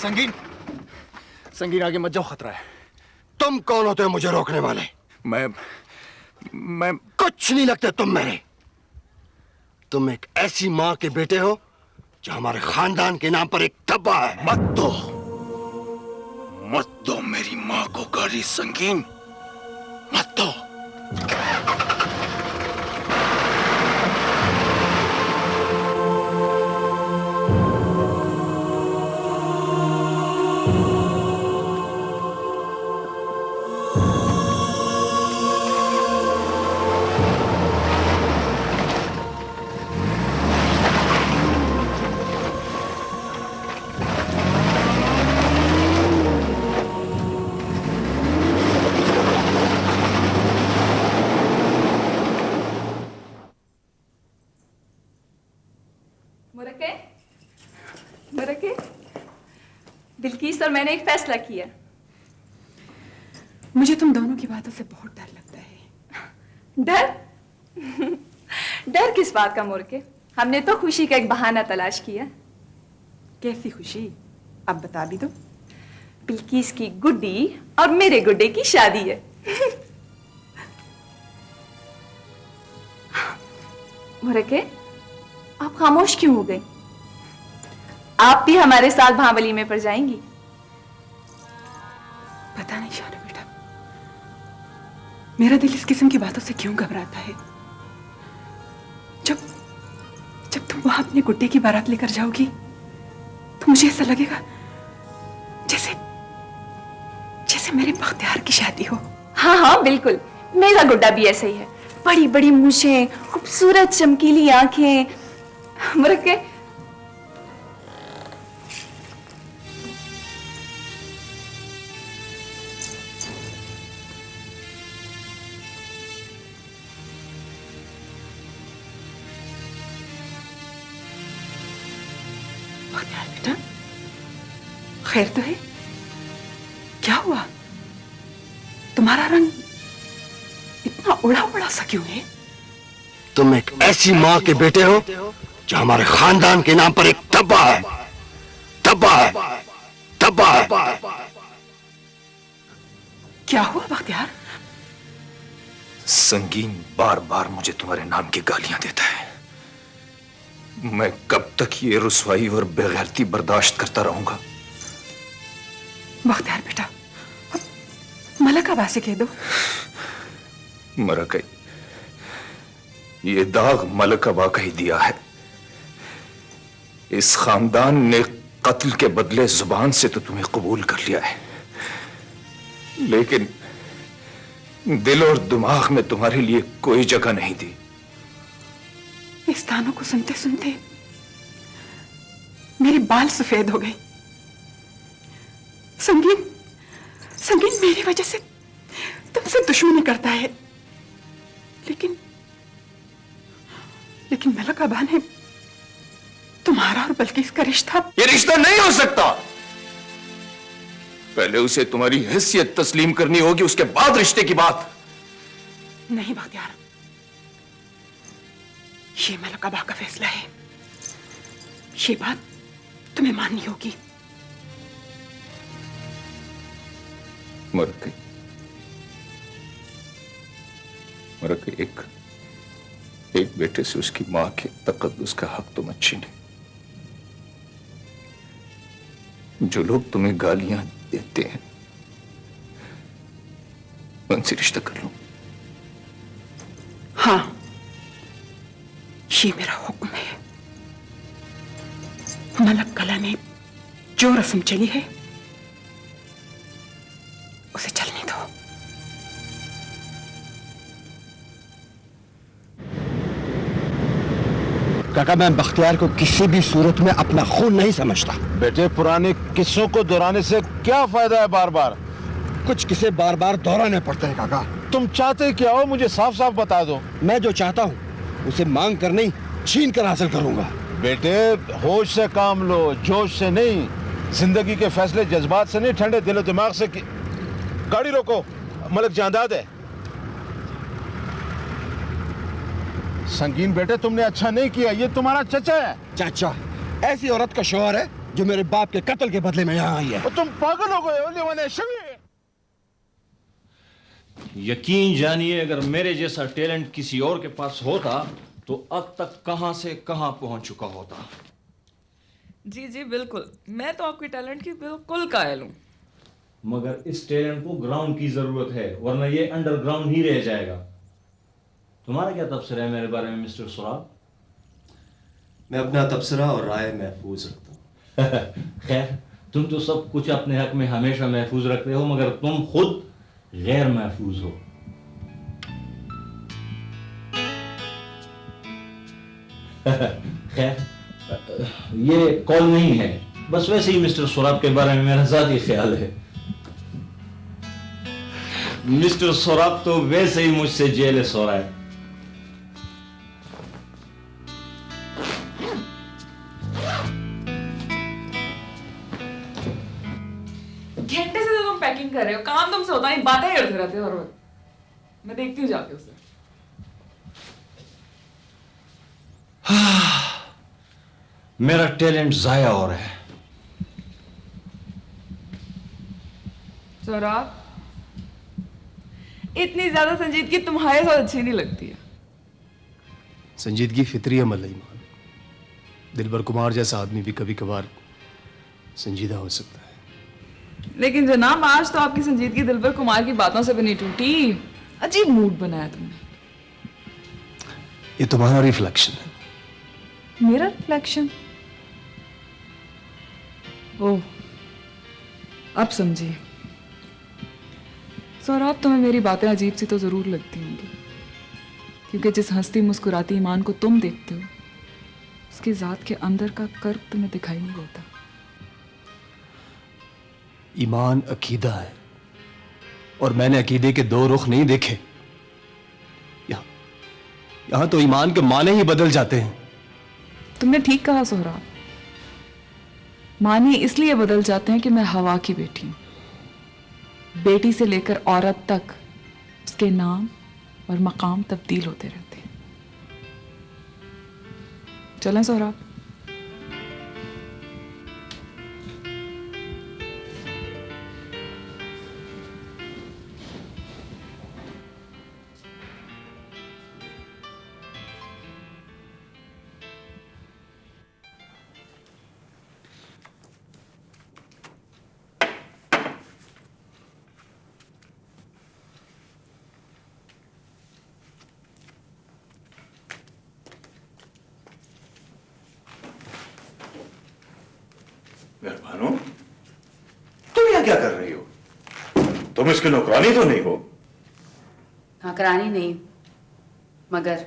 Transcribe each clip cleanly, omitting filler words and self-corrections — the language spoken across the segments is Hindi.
संगीन, संगीन आगे मत जाओ, खतरा है। तुम कौन होते हो मुझे रोकने वाले? मैं कुछ नहीं लगते तुम मेरे। तुम एक ऐसी माँ के बेटे हो जो हमारे खानदान के नाम पर एक धब्बा है। मत दो मेरी माँ को गाली संगीन, मत दो। बिल्किस और मैंने एक फैसला किया। मुझे तुम दोनों की बातों से बहुत डर लगता है। डर? डर किस बात का मुर्के? हमने तो खुशी का एक बहाना तलाश किया। कैसी खुशी? अब बता भी दो। बिल्किस की गुड्डी और मेरे गुड्डे की शादी है। मुर्के, आप खामोश क्यों हो गए? आप भी हमारे साथ भावली में पड़ जाएंगी। पता नहीं शाना बेटा, मेरा दिल इस किस्म की बातों से क्यों घबराता है। जब तुम वहां अपने गुड्डे की बारात लेकर जाओगी तो मुझे ऐसा लगेगा जैसे मेरे बख्तियार की शादी हो। हाँ हाँ बिल्कुल, मेरा गुड्डा भी ऐसा ही है। बड़ी बड़ी मूछें, खूबसूरत चमकीली आंखें। मुर्के, बेटा, खैर तो है? क्या हुआ? तुम्हारा रंग इतना उड़ा उड़ा सा क्यों है? तुम एक ऐसी माँ के बेटे हो जो हमारे खानदान के नाम पर एक धब्बा है। धब्बा है, धब्बा है। क्या हुआ बख्तियार? संगीन बार बार मुझे तुम्हारे नाम की गालियां देता है। मैं कब तक ये रुसवाई और बेगैरती बर्दाश्त करता रहूंगा? बख्तियार बेटा, मलक अबा से कह दो। मरकई, ये दाग मलक अबा का ही दिया है। इस खानदान ने कत्ल के बदले जुबान से तो तुम्हें कबूल कर लिया है, लेकिन दिल और दिमाग में तुम्हारे लिए कोई जगह नहीं दी। इस तानों को सुनते सुनते मेरे बाल सफेद हो गए। संगीन मेरी वजह से तुमसे दुश्मनी करता है, लेकिन मलक अबा ने तुम्हारा और बल्किस का रिश्ता। ये रिश्ता नहीं हो सकता। पहले उसे तुम्हारी हैसियत तस्लीम करनी होगी, उसके बाद रिश्ते की बात। नहीं बख्तियार, ये मलक अबा का फैसला है। ये बात तुम्हें माननी होगी। मरकई, एक बेटे से उसकी मां के तकद्दुस का हक तुम छीने। जो लोग तुम्हें गालियां देते हैं उनसे रिश्ता कर लो। हाँ, ये मेरा हुक्म है। मलक कला में जो रस्म चली है उसे चलने दो। काका, मैं बख्तियार को किसी भी सूरत में अपना खून नहीं समझता। बेटे, पुराने किस्सों को दोहराने से क्या फायदा है? बार बार कुछ किस्से बार बार दोहराने पड़ते हैं काका। तुम चाहते क्या हो? मुझे साफ साफ बता दो। मैं जो चाहता हूँ उसे मांग कर नहीं, छीन कर हासिल करूंगा। बेटे, होश से काम लो, जोश से नहीं। जिंदगी के फैसले जज्बात से नहीं, ठंडे दिलो दिमाग से। गाड़ी रोको, मलक जांदाद है। संगीन बेटे, तुमने अच्छा नहीं किया। ये तुम्हारा चचा है। चाचा? ऐसी औरत का शौहर है जो मेरे बाप के कत्ल के बदले में यहाँ आई है। तुम पागल हो गए हो लिवाने शवी। यकीन जानिए, अगर मेरे जैसा टैलेंट किसी और के पास होता तो अब तक कहां से कहां पहुंच चुका होता। जी जी बिल्कुल, मैं तो आपके टैलेंट की बिल्कुल कायल हूँ। मगर इस टैलेंट को ग्राउंड की जरूरत है, वरना ये अंडरग्राउंड ही रह जाएगा। तुम्हारा क्या तबसरा है मेरे बारे में मिस्टर सुराब? मैं अपना तबसरा और राय महफूज रखता हूँ। खैर, तुम तो सब कुछ अपने हक में हमेशा महफूज रखते हो, मगर तुम खुद गैर महफूज हो। खैर, ये कॉल नहीं है, बस वैसे ही मिस्टर सुराब के बारे में मेरा ज़ाती ख्याल है। मिस्टर सुराब तो वैसे ही मुझसे जेलस हो रहा है। घंटे से तो तुम पैकिंग कर रहे हो, काम तुमसे होता नहीं, बातें करते रहते हो हर वक्त। मैं देखती हूँ जाके उसे। मेरा टैलेंट जाया हो रहा है। सौरभ, इतनी ज्यादा संजीदगी तुम्हारे साथ अच्छी नहीं लगती है। संजीदगी फितरी अमल है ईमान। दिलबर कुमार जैसा आदमी भी कभी कभार संजीदा हो सकता है। लेकिन जनाब, आज तो आपकी संजीदगी दिलबर कुमार की बातों से भी नहीं टूटी। अजीब मूड बनाया तुमने। ये तुम्हारा रिफ्लेक्शन है। मेरा रिफ्लेक्शन? ओह, अब समझिए। सौरभ, तुम्हें मेरी बातें अजीब सी तो जरूर लगती होंगी, क्योंकि जिस हंसती मुस्कुराती ईमान को तुम देखते हो, उसकी जात के अंदर का कर्क तुम्हें दिखाई नहीं देता। ईमान अकीदा है, और मैंने अकीदे के दो रुख नहीं देखे। यहां तो ईमान के माने ही बदल जाते हैं। तुमने ठीक कहा सोहराब, माने इसलिए बदल जाते हैं कि मैं हवा की बेटी हूं। बेटी से लेकर औरत तक उसके नाम और मकाम तब्दील होते रहते हैं। चलें सोहराब? मेहरबानो, तुम यहाँ क्या कर रही हो? तुम इसकी नौकरानी तो नहीं हो? नौकरानी नहीं, मगर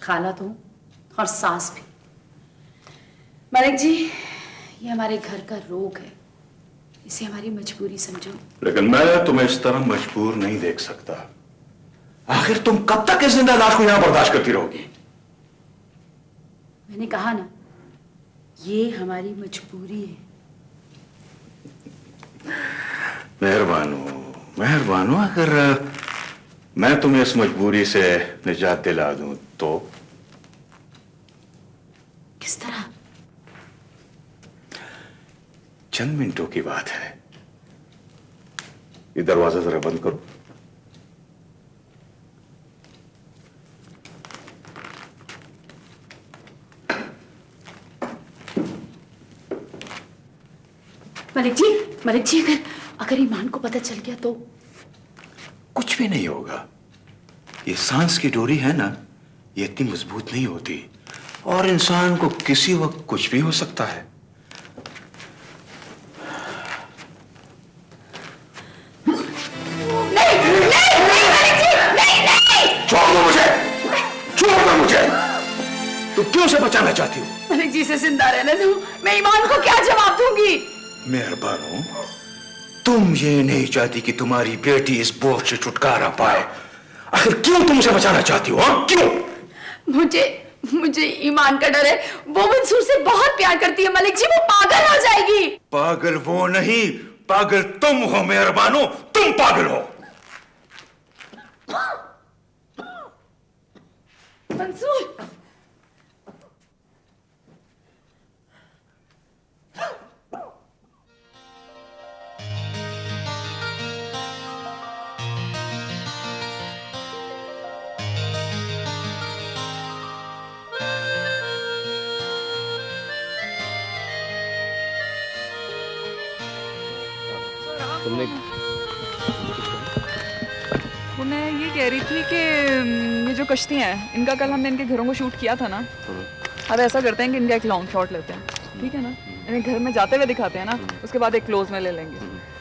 खाला तो हूं, और सास भी। मलिक जी, ये हमारे घर का रोग है, इसे हमारी मजबूरी समझो। लेकिन मैं तुम्हें इस तरह मजबूर नहीं देख सकता। आखिर तुम कब तक इस जिंदा लाश को यहां बर्दाश्त करती रहोगी? मैंने कहा ना, ये हमारी मजबूरी है। मेहरबानो, अगर मैं तुम्हें इस मजबूरी से निजात दिला दूं तो? किस तरह? चंद मिनटों की बात है। ये दरवाजा जरा बंद करो। मलिक जी, अगर ईमान को पता चल गया तो? कुछ भी नहीं होगा। ये सांस की डोरी है ना, ये इतनी मजबूत नहीं होती, और इंसान को किसी वक्त कुछ भी हो सकता है। छोड़ दो मुझे, छोड़ दो मुझे। तुम क्यों से बचाना चाहती हो? मलिक जी से जिंदा रहने दो, मैं ईमान को क्या जवाब दूंगी? मेहरबानो, तुम ये नहीं चाहती कि तुम्हारी बेटी इस बोझ से छुटकारा पाए। आखिर क्यों तुम उसे बचाना चाहती हो? क्यों? मुझे ईमान का डर है। वो मंसूर से बहुत प्यार करती है मलिक जी, वो पागल हो जाएगी। पागल वो नहीं, पागल तुम हो मेहरबानो, तुम पागल हो। मंसूर, तुमने वो मैं ये कह रही थी कि ये जो कश्तियाँ हैं इनका कल हमने इनके घरों को शूट किया था ना, अब ऐसा करते हैं कि इनका एक लॉन्ग शॉट लेते हैं, ठीक है ना? इन्हें घर में जाते हुए दिखाते हैं ना, उसके बाद एक क्लोज में ले लेंगे।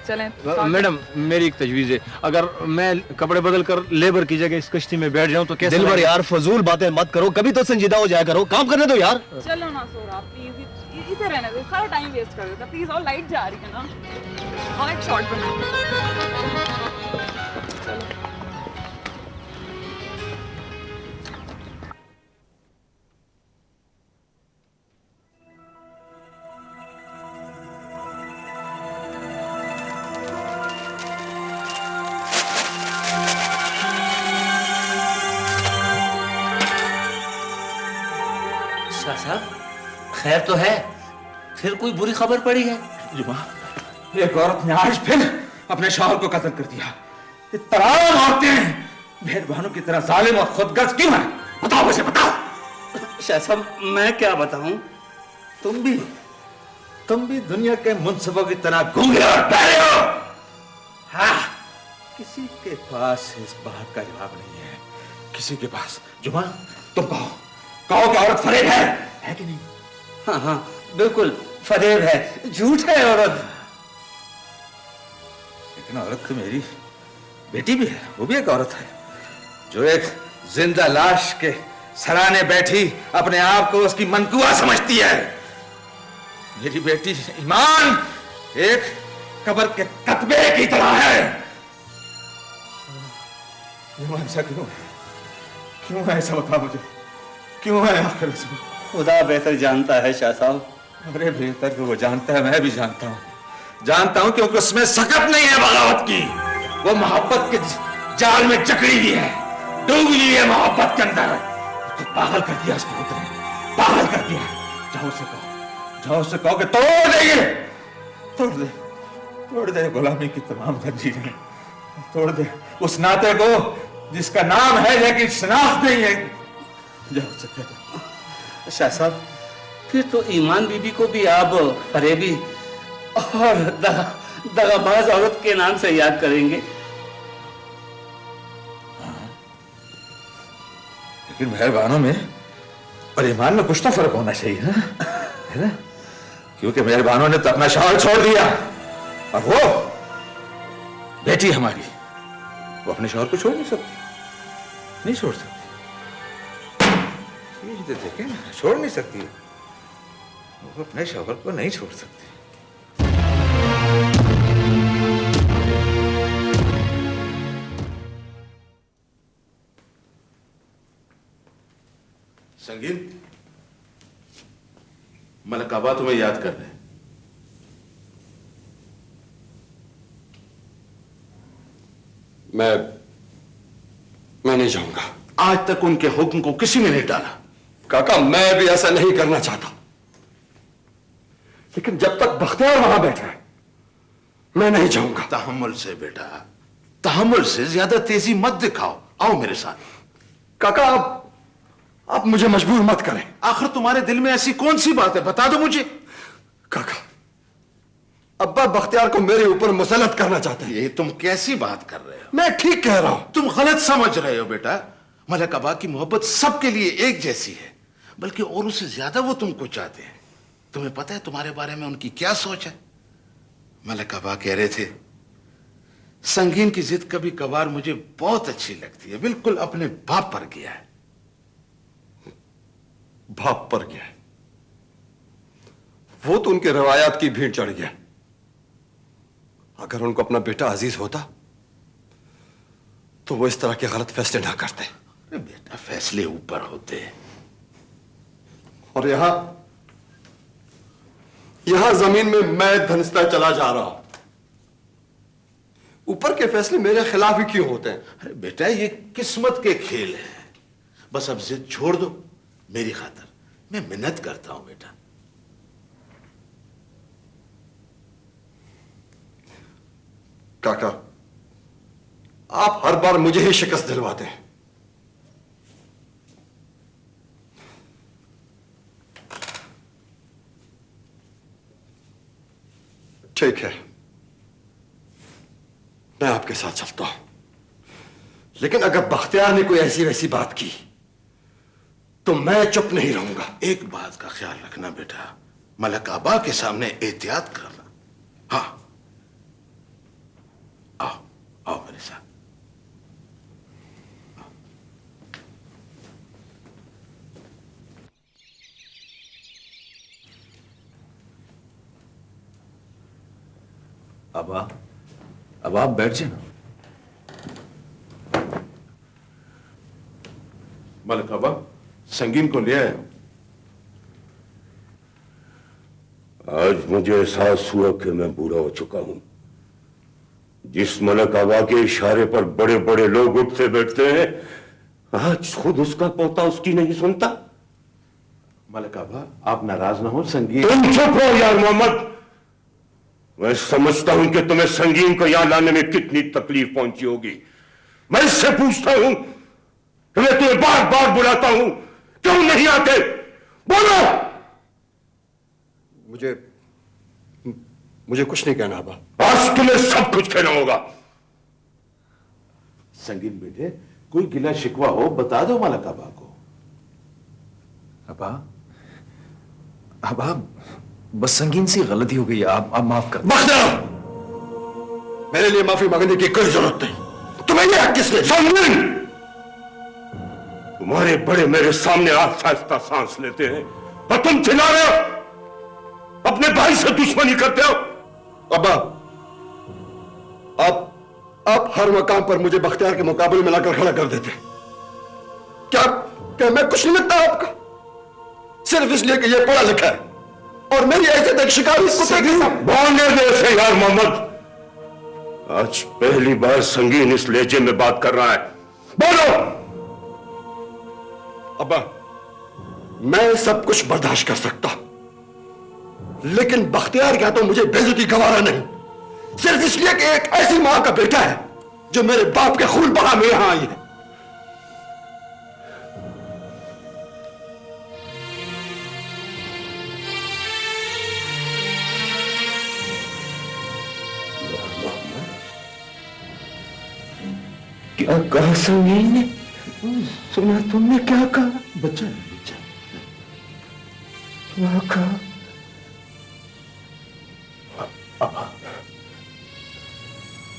चलें। मैडम मेरी एक तजवीज़ है, अगर मैं कपड़े बदल कर लेबर की जगह इस कश्ती में बैठ जाऊं तो कैसे? दिलबर यार फजूल बातें मत करो, कभी तो संजीदा हो जाया करो, काम करने दो यार। चलो ना सोरा प्लीज, इसे रहने दो, सारा टाइम वेस्ट कर देता प्लीज। और लाइट जा रही है ना, और एक शॉट बनाओ। साहब खैर तो है, फिर कोई बुरी खबर पड़ी है? जुमा, एक औरत ने आज फिर अपने शौहर को कत्ल कर दिया। ये तमाम औरतें मेहरबानों की तरह जालिम और खुदगर्ज क्यों हैं? बताओ मुझे, बताओ। शाह साहब मैं क्या बताऊं? तुम भी दुनिया के मुनसिफों की तरह गूंगे और बहरे हो। हाँ, किसी के पास इस बात का जवाब नहीं है, किसी के पास। जुमा, तुम कहो कि औरत फरेब है कि नहीं? हाँ हाँ बिल्कुल फरेब है, झूठ है औरत। लेकिन औरत तो मेरी बेटी भी है, वो भी एक औरत है जो एक जिंदा लाश के सराहने बैठी अपने आप को उसकी मनकुआ समझती है। मेरी बेटी ईमान एक कब्र के कतबे की तरह है। ईमान ऐसा क्यों है? क्यों है ऐसा, बता मुझे, क्यों है आखिर इसमें? खुदा बेहतर जानता है शाह साहब। अरे बेहतर तो वो जानता है, मैं भी जानता हूं क्योंकि उसमें सकत नहीं है बगावत की। वो मोहब्बत के जाल में जकड़ी हुई है, डूबी हुई है मोहब्बत के अंदर। तो पागल कर दिया उसको, पागल कर दिया। जाओ उससे कहो कि तोड़ दे गुलामी की तमाम जंजीरें, तोड़ दे उस नाते को जिसका नाम है लेकिन शनाख्त नहीं है। जाओ उससे कह दो। शाह साहब फिर तो ईमान बीबी को भी आप फरेबी और दगाबाज औरत के नाम से याद करेंगे। लेकिन मेहरबानों में और ईमान में कुछ तो फर्क होना चाहिए ना, है ना? क्योंकि मेहरबानों ने तो अपना शौहर छोड़ दिया और वो बेटी हमारी, वो अपने शौहर को छोड़ नहीं सकती, नहीं छोड़ सकती। ये देखें ना, छोड़ नहीं सकती, वो अपने शौहर को नहीं छोड़ सकती। संगीन, मलक आबा तुम्हें याद कर रहे हैं। मैं नहीं जाऊंगा। आज तक उनके हुक्म को किसी ने नहीं टाला। काका मैं भी ऐसा नहीं करना चाहता, लेकिन जब तक बख्तियार वहां बैठा है मैं नहीं जाऊंगा। तहम्मुल से बेटा, तहम्मुल से, ज्यादा तेजी मत दिखाओ। आओ मेरे साथ। काका आप मुझे मजबूर मत करें। आखिर तुम्हारे दिल में ऐसी कौन सी बात है, बता दो मुझे। काका अब्बा बख्तियार को मेरे ऊपर मुसल्लत करना चाहते हैं। ये तुम कैसी बात कर रहे हो? मैं ठीक कह रहा हूं। तुम गलत समझ रहे हो बेटा। मलक आबा की मोहब्बत सबके लिए एक जैसी है, बल्कि औरों से ज्यादा वो तुमको चाहते हैं। तुम्हें पता है तुम्हारे बारे में उनकी क्या सोच है? मलक आबा कह रहे थे, संगीन की जिद कभी कभार मुझे बहुत अच्छी लगती है, बिल्कुल अपने बाप पर गया है। बाप पर गया, वो तो उनके रवायात की भीड़ चढ़ गया। अगर उनको अपना बेटा अजीज होता तो वो इस तरह के गलत फैसले ना करते। अरे बेटा, फैसले ऊपर होते हैं। और यहां जमीन में मैं धंसता चला जा रहा हूं। ऊपर के फैसले मेरे खिलाफ ही क्यों होते हैं? अरे बेटा, ये किस्मत के खेल है। बस अब जिद छोड़ दो मेरी खातिर। मैं मिन्नत करता हूं बेटा। काका आप हर बार मुझे ही शिकस्त दिलवाते हैं। ठीक है, मैं आपके साथ चलता हूं, लेकिन अगर बख्तियार ने कोई ऐसी वैसी बात की तो मैं चुप नहीं रहूंगा। एक बात का ख्याल रखना बेटा, मलक आबा के सामने एहतियात करना। हाँ, आओ आओ मेरे साथ। अब आप बैठ जाए ना। मलक आबा, संगीन को ले आए हो? आज मुझे एहसास हुआ कि मैं बुरा हो चुका हूं। जिस मलक आबा के इशारे पर बड़े बड़े लोग उठते बैठते हैं, आज खुद उसका पोता उसकी नहीं सुनता। मलक आबा, आप नाराज ना हो। संगीन, तुम चुप रहो यार मोहम्मद। मैं समझता हूं कि तुम्हें संगीन को यहां लाने में कितनी तकलीफ पहुंची होगी। मैं इससे पूछता हूं कि मैं तुम्हें बार बार बुलाता हूं, क्यों नहीं आते? बोलो। मुझे कुछ नहीं कहना आबा। आज तुम्हें सब कुछ कहना होगा। संगीन बेटे, कोई गिला शिकवा हो बता दो मलक आबा को। अब बस संगीन सी गलती हो गई, आप माफ कर। मेरे लिए माफी मांगने की कोई जरूरत नहीं। तुम्हें यह हक किसने? संगीन, तुम्हारे बड़े मेरे सामने आहिस्ता आहिस्ता सांस लेते हैं और तुम चिल्ला रहे हो, अपने भाई से दुश्मनी करते हो। अब्बा, आप हर मकाम पर मुझे बख्तियार के मुकाबले में लाकर खड़ा कर देते। क्या मैं कुछ नहीं लगता आपका? सिर्फ इसलिए कि ये पढ़ा लिखा है और मेरी ऐसे एक शिकारी कुत्ते की बोलने दे इसे यार मोहम्मद। आज पहली बार संगीन इस लहजे में बात कर रहा है। बोलो। अब्बा, मैं सब कुछ बर्दाश्त कर सकता, लेकिन बख्तियार क्या तो मुझे बेइज्जती गवारा नहीं, सिर्फ इसलिए कि एक ऐसी मां का बेटा है जो मेरे बाप के खून बहा में यहां आई है। क्या कहा संगीन ने? सुना तुमने क्या कहा? बच्चा क्या कहा?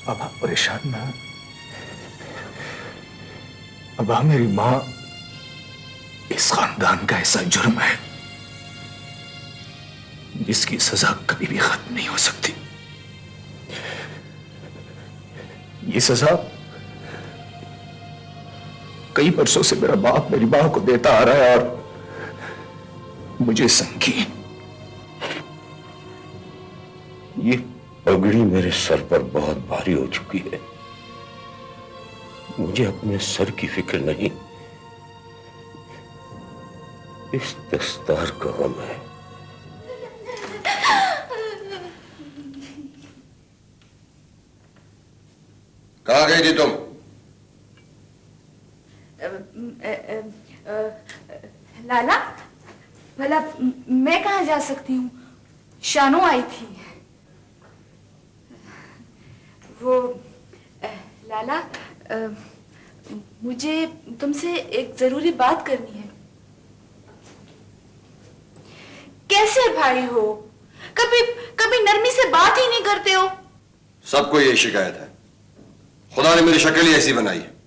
अब आप परेशान ना। अब मेरी मां इस खानदान का ऐसा जुर्म है जिसकी सजा कभी भी खत्म नहीं हो सकती। ये सजा कई वर्षों से मेरा बाप मेरी मां को देता आ रहा है और मुझे संगीन, ये पगड़ी मेरे सर पर बहुत भारी हो चुकी है। मुझे अपने सर की फिक्र नहीं, इस दस्तार का गम है। कहां गई थी तुम? लाला, भला मैं कहां जा सकती हूँ? शानू आई थी। वो लाला, मुझे तुमसे एक जरूरी बात करनी है। कैसे भाई हो? कभी कभी नरमी से बात ही नहीं करते हो। सबको यही शिकायत है, खुदा ने मेरी शक्ल ही ऐसी बनाई है।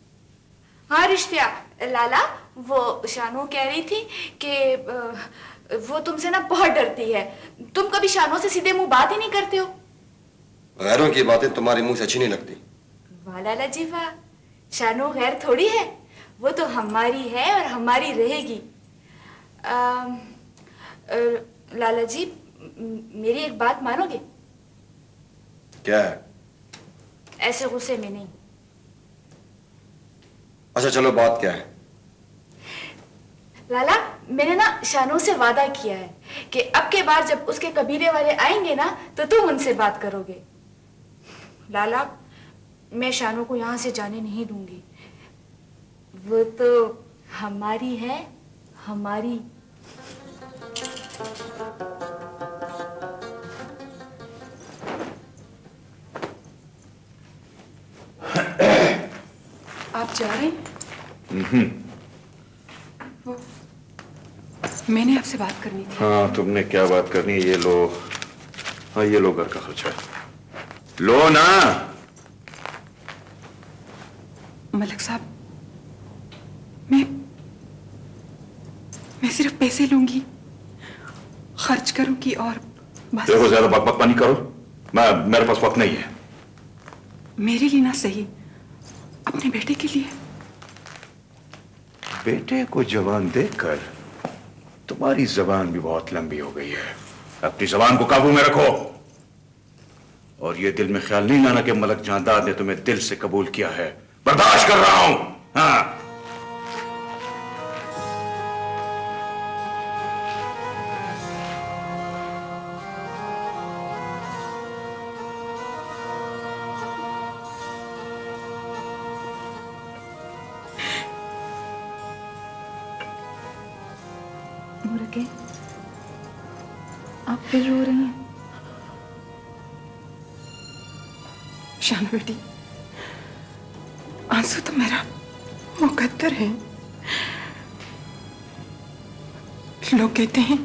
हाँ रिश्तिया, लाला, वो शानू कह रही थी कि वो तुमसे ना बहुत डरती है। तुम कभी शानू से सीधे मुंह बात ही नहीं करते हो। गैरों की बातें तुम्हारे मुंह से अच्छी नहीं लगती। वाह लाला जी वाह, शानू गैर थोड़ी है, वो तो हमारी है और हमारी रहेगी। लाला जी, मेरी एक बात मानोगे? क्या है? ऐसे गुस्से में नहीं। अच्छा चलो, बात क्या है? लाला, मैंने ना शानू से वादा किया है कि अब के बार जब उसके कबीले वाले आएंगे ना तो तुम उनसे बात करोगे। लाला, मैं शानू को यहां से जाने नहीं दूंगी। वो तो हमारी है, हमारी। जा रहे हैं? वो, मैंने आपसे बात करनी थी। हाँ, तुमने क्या बात करनी है? ये लो। हाँ, ये लो, घर का खर्चा लो ना। मलिक साहब, मैं सिर्फ पैसे लूंगी, खर्च करूंगी और बस। देखो, ज्यादा बकबक नहीं करो। मेरे पास वक्त नहीं है। मेरे लिए ना सही, अपने बेटे के लिए। बेटे को जवान देखकर तुम्हारी जबान भी बहुत लंबी हो गई है। अपनी जबान को काबू में रखो और ये दिल में ख्याल नहीं लाना कि मलक जांदाद ने तुम्हें दिल से कबूल किया है। बर्दाश्त कर रहा हूं। हाँ, मुर्गे, आप फिर रो रही हैं? शान बेटी, आंसू तो मेरा मुकद्दर है। लोग कहते हैं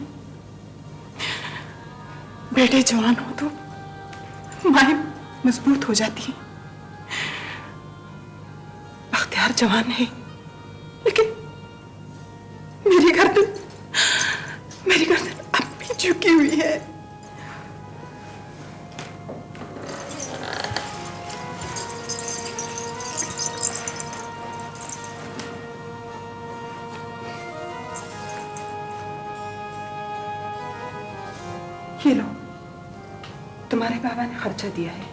बेटे जवान हो तो माएं मजबूत हो जाती हैं। बख्तियार जवान है, लेकिन मेरी गर्दन अब भी झुकी हुई है। ये लो, तुम्हारे बाबा ने खर्चा दिया है।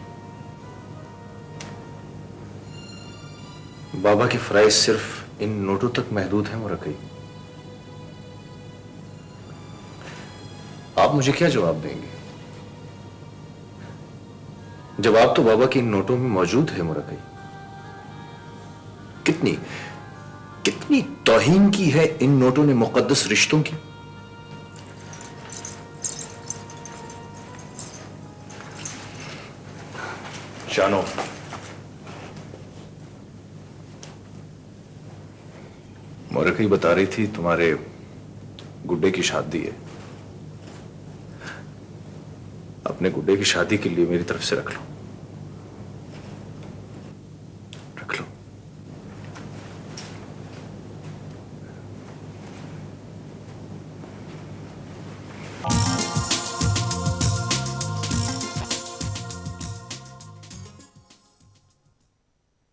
बाबा की फराइज सिर्फ इन नोटों तक महदूद है मुरक्की। आप मुझे क्या जवाब देंगे? जवाब तो बाबा के इन नोटों में मौजूद है मुरक्की। कितनी तौहीन की है इन नोटों ने मुकद्दस रिश्तों की। शानो, मुरक्की बता रही थी तुम्हारे गुड्डे की शादी है। अपने गुड्डे की शादी के लिए मेरी तरफ से रख लो।